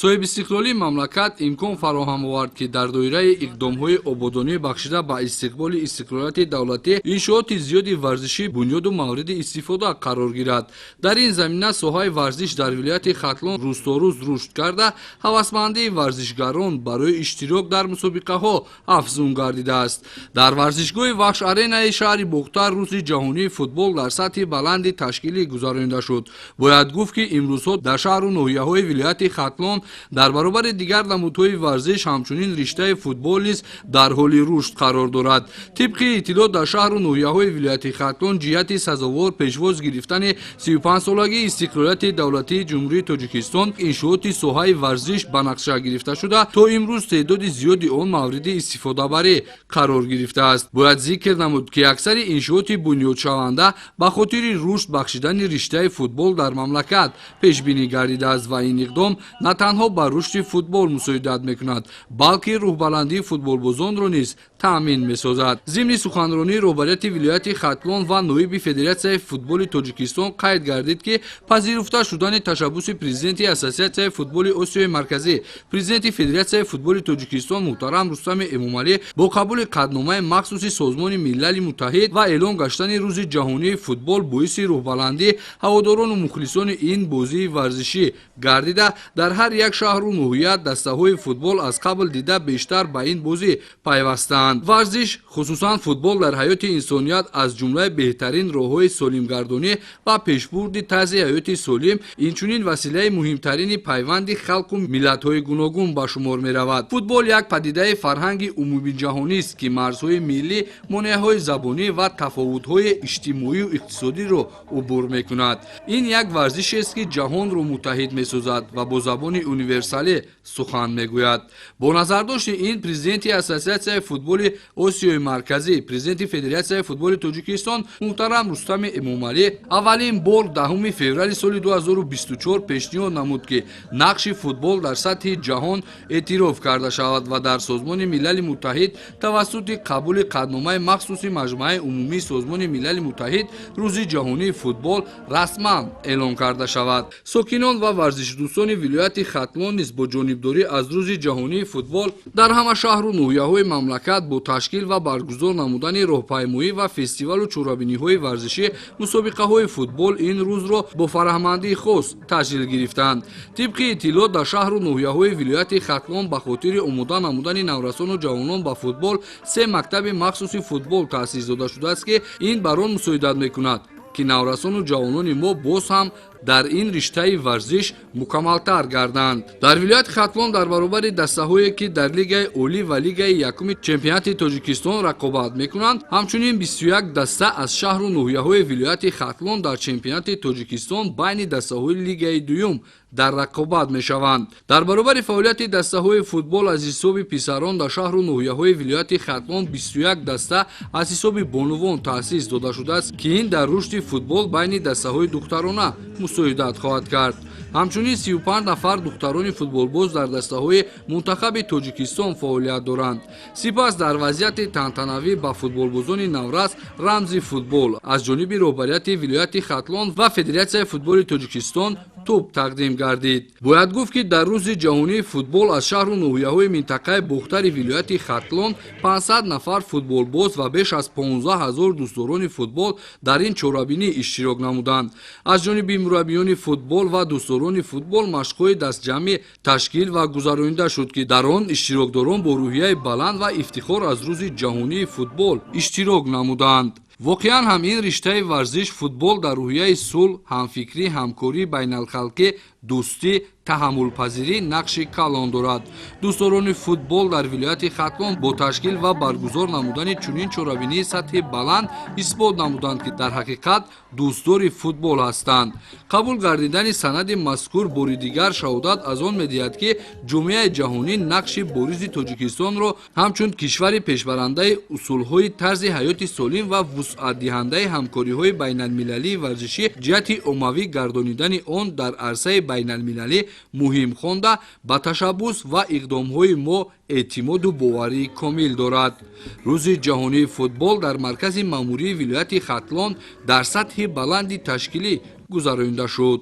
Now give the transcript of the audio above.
صاحب استقلالی مملکت امکان فراهم آورد که در دایره اقدام‌های آبادانی بخشیده به استقبال استقلالیت دولتی انشاءات زیادی ورزشی بنیاد و مورد استفاده قرار گیرد. در این زمینه ساحه ورزش در ولایت ختلان روز تا روز رشد کرده، هوسمندی ورزشگران برای اشتراک در مسابقه‌ها افزون گردیده است. در ورزشگاه وحش آرینای شهر بختر روز جهانی فوتبال در سطح بلند تشکیلی گذرانده شد. باید گفت که امروزها در شهر و ناحیه‌های ولایت ختلان در برابر دیگر نمودهای ورزش همچنین رشته فوتبال نیز در حال رشد قرار دارد. طبق اطلاعات در شهر و ناحیه‌های ولایت ختلان جهت سزاوار پیشواز گرفتن 35 سالگی استقلالیت دولتی جمهوری تاجیکستان انشاءات ساحه ورزش به نقشه گرفته شده تا امروز تعداد زیادی آن مورد استفاده بری قرار گرفته است. باید ذکر نمود که اکثر انشاءات بنیاد شونده به خاطر رشد بخشیدن رشته فوتبال در مملکت پیش بینی گردیده است و این اقدام نه تنها بر رشد فوتبال مساعدت میکند بلکه روحبلندی فوتبالبازان را نیز تامین میسازد. ضمن سخنرانی رهبریت ولایت ختلان و نایب فدراسیون فوتبال تاجیکستان قید گردید که پذیرفته شدن تشبث پرزیدنت اساسیاسیون فوتبال آسیای مرکزی پرزیدنت فدراسیون فوتبال تاجیکستان محترم رستم امامعلی با قبول قطعنامه مخصوص سازمان ملل متحد و اعلان گشتن روز جهانی فوتبال باعث روحبلندی هواداران و مخلصان این بازی ورزشی گردیده در هر یک شهر و ناحیه دسته‌های فوتبال از قبل دیده بیشتر به این بازی پیوستند. ورزش خصوصا فوتبال در حیات انسانیت از جمله بهترین راه‌های سالمگردانی و پیشبرد طرز حیات سالم اینچنین وسیله مهمترین پیوند خلق و ملت‌های گوناگون به شمار می‌رود. فوتبال یک پدیده فرهنگ عمومی جهانی است که مرزهای ملی، مانع‌های زبانی و تفاوت‌های اجتماعی و اقتصادی را عبور می‌کند. این یک ورزش است که جهان را متحد می‌سازد و با زبان یونیورسالی سخن می‌گوید. با نظرداشت این پرزیدنت اساسیاسیون فوتبال آسیای مرکزی پرزیدنت فدراسیون فوتبال تاجیکستان محترم رستم امامعلی اولین بار 10 فوریه سال 2024 پیشنهاد نمود که نقش فوتبال در سطح جهان اعتراف کرده شود و در سازمان ملل متحد توسط قبول قطعنامه مخصوص مجمع عمومی سازمان ملل متحد روز جهانی فوتبال رسما اعلان کرده شود. ساکنان و ورزش دوستان ولایت ختلان نیز با جانبداری از روز جهانی فوتبال در همه شهر و ناحیه‌های مملکت با تشکیل و برگزار نمودن راهپیمایی و فستیوال و چورابینی‌های ورزشی مسابقه‌های فوتبال این روز را با فرهمندی خاص تشکیل گرفتند. طبق اطلاعات در شهر و ناحیه‌های ولایت ختلان به خاطر آماده نمودن نورسان و جوانان به فوتبال 3 مکتب مخصوص فوتبال تأسیس داده شده است که این بران مساعدت می‌کند که نورسان و جوانان ما باز هم در این رشته ورزش مکملتر گردند. در ولایت ختلان در برابر دسته‌هایی که در لیگ اولی و لیگ یکم چمپیونات تاجیکستان رقابت می‌کنند همچنین 21 دسته از شهر و ناحیه‌های ولایت ختلان در چمپیونات تاجیکستان بین دسته‌های لیگ دوم در رقابت می‌شوند. در برابر فعالیت دسته‌های فوتبال از حساب پسران در شهر و ناحیه‌های ولایت ختلان 21 دسته از حساب بانوان تأسیس داده شده است که این در رشد فوتبال بین دسته‌های دخترانه مساعدت خواهد کرد. همچنین 35 نفر دختران فوتبالباز در دسته‌های منتخب تاجیکستان فعالیت دارند. سپس در وضعیت تنتنوی به فوتبالبازان نورس رمز فوتبال از جانب رهبریت ولایت ختلان و فدراسیون فوتبال تاجیکستان توپ تقدیم گردید. باید گفت که در روز جهانی فوتبال از شهر و ناحیه‌های منطقه بختر ولایت ختلان 500 نفر فوتبالباز و بیش از 15000 دوستداران فوتبال در این چورابینی اشتراک نمودند. از جانب مربیان فوتبال و دوستداران فوتبال مشق‌های دستجمعی تشکیل و گذرانیده شد که در آن اشتراکداران با روحیه بلند و افتخار از روز جهانی فوتبال اشتراک نمودند. واقعا هم این رشته ورزش فوتبال در روحیه صلح، همفکری، همکاری بین الخلقی، دوستی، تحمل پذیری نقش کلان دارد. دوستداران فوتبال در ولایت ختلان با تشکیل و برگزار نمودن چنین چورابینی سطح بلند اثبات نمودند که در حقیقت دوستدار فوتبال هستند. قبول گردیدن سند مذکور بار دیگر شهادت از آن می‌دهد که جامعه جهانی نقش بارز تاجیکستان را همچون کشور پیشبرنده اصول‌های طرز حیات سالم و وسعت دهنده همکاری‌های بین‌المللی ورزشی جهت عمومی گردانیدن آن در عرصه بین‌المللی مهم خوانده به تشبث و اقدام‌های ما اعتماد و باوری کامل دارد. روز جهانی فوتبال در مرکز مأموری ولایت ختلان در سطح بلند تشکیلی گذرانده شد.